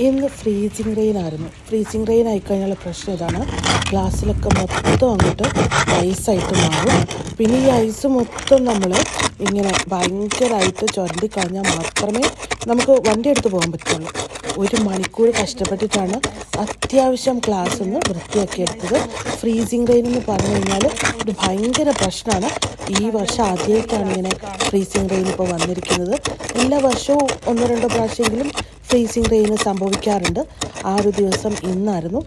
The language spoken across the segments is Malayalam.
ഇന്ന് ഫ്രീസിങ് റെയിൻ ആയിരുന്നു. ഫ്രീസിങ് റെയിൻ ആയിക്കഴിഞ്ഞാൽ പ്രശ്നം ഇതാണ്, ഗ്ലാസ്സിലൊക്കെ മൊത്തം അങ്ങോട്ട് ഐസായിട്ട് മാറും. പിന്നെ ഈ ഐസ് മൊത്തം നമ്മൾ ഇങ്ങനെ ഭയങ്കരമായിട്ട് ചുരണ്ടി കളഞ്ഞാൽ മാത്രമേ നമുക്ക് വണ്ടി എടുത്ത് പോകാൻ പറ്റുള്ളൂ. 1 മണിക്കൂർ കഷ്ടപ്പെട്ടിട്ടാണ് അത്യാവശ്യം ക്ലാസ് ഒന്ന് വൃത്തിയാക്കി എടുത്തത്. ഫ്രീസിങ് റെയിൻ എന്ന് പറഞ്ഞു കഴിഞ്ഞാൽ ഒരു ഭയങ്കര പ്രശ്നമാണ്. ഈ വർഷം ആദ്യമായിട്ടാണ് ഇങ്ങനെ ഫ്രീസിങ് റെയിൻ ഇപ്പോൾ വന്നിരിക്കുന്നത്. എല്ലാ വർഷവും 1-2 പ്രാവശ്യമെങ്കിലും ഫ്രീസിങ് റെയിൻ സംഭവിക്കാറുണ്ട്. ആ ഒരു ദിവസം ഇന്നായിരുന്നു.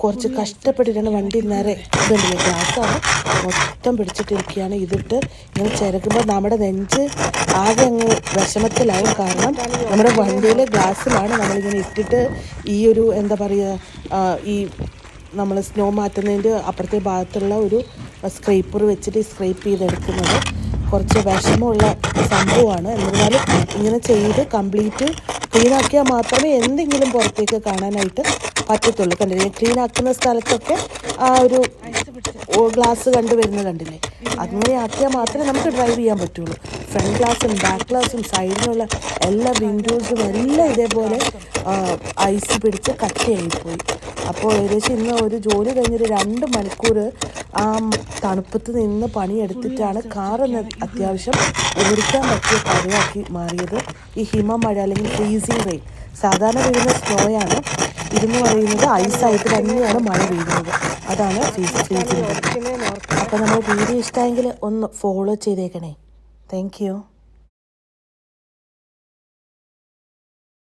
കുറച്ച് കഷ്ടപ്പെട്ടിട്ടാണ് വണ്ടി നേരെ ഇതുണ്ടല്ലേ, ഗ്ലാസ്സാണ് മൊത്തം പിടിച്ചിട്ടിരിക്കുകയാണ്. ഇതിട്ട് ഇങ്ങനെ ചിരകുമ്പോൾ നമ്മുടെ നെഞ്ച് ആകെ അങ്ങ് വിഷമത്തിലാവും. കാരണം നമ്മുടെ വണ്ടിയിലെ ഗ്ലാസ്സിലാണ് നമ്മളിങ്ങനെ ഇട്ടിട്ട് ഈ ഒരു എന്താ പറയുക, ഈ നമ്മൾ സ്നോ മാറ്റുന്നതിൻ്റെ അപ്പുറത്തെ ഭാഗത്തുള്ള ഒരു സ്ക്രേപ്പർ വെച്ചിട്ട് സ്ക്രേപ്പ് ചെയ്തെടുക്കുന്നത് കുറച്ച് വിഷമമുള്ള സംഭവമാണ്. എന്നിരുന്നാലും ഇങ്ങനെ ചെയ്ത് കംപ്ലീറ്റ് ക്ലീനാക്കിയാൽ മാത്രമേ എന്തെങ്കിലും പുറത്തേക്ക് കാണാനായിട്ട് പറ്റത്തുള്ളൂ. കണ്ടില്ലേ, ക്ലീൻ ആക്കുന്ന സ്ഥലത്തൊക്കെ ആ ഒരു ഗ്ലാസ് കണ്ടുവരുന്നത് അങ്ങനെ ആക്കിയാൽ മാത്രമേ നമുക്ക് ഡ്രൈവ് ചെയ്യാൻ പറ്റുള്ളൂ. ഫ്രണ്ട് ഗ്ലാസും ബാക്ക് ഗ്ലാസും സൈഡിലുള്ള എല്ലാ വിൻഡോസും എല്ലാം ഇതേപോലെ ഐസ് പിടിച്ച് കട്ടയായിപ്പോയി. അപ്പോൾ ഏകദേശം ഇന്ന് ഒരു ജോലി കഴിഞ്ഞൊരു 2 മണിക്കൂർ ആ തണുപ്പത്ത് നിന്ന് പണിയെടുത്തിട്ടാണ് കാറൊന്ന് അത്യാവശ്യം ഓടിക്കാൻ പറ്റിയ കാര്യമാക്കി മാറിയത്. ഈ ഹിമമഴ അല്ലെങ്കിൽ ഫ്രീസിങ് റെയിൻ സാധാരണ വീഴുന്ന സ്നോയാണ്, ഇതെന്ന് പറയുന്നത് ഐസായിട്ട് തന്നെയാണ് മഴ പെയ്യുന്നത്. അതാണ് ഫ്രീസിങ് റെയിൻ. അപ്പോൾ നമ്മൾ വീഡിയോ ഇഷ്ടമെങ്കിൽ ഒന്ന് ഫോളോ ചെയ്തേക്കണേ. Thank you.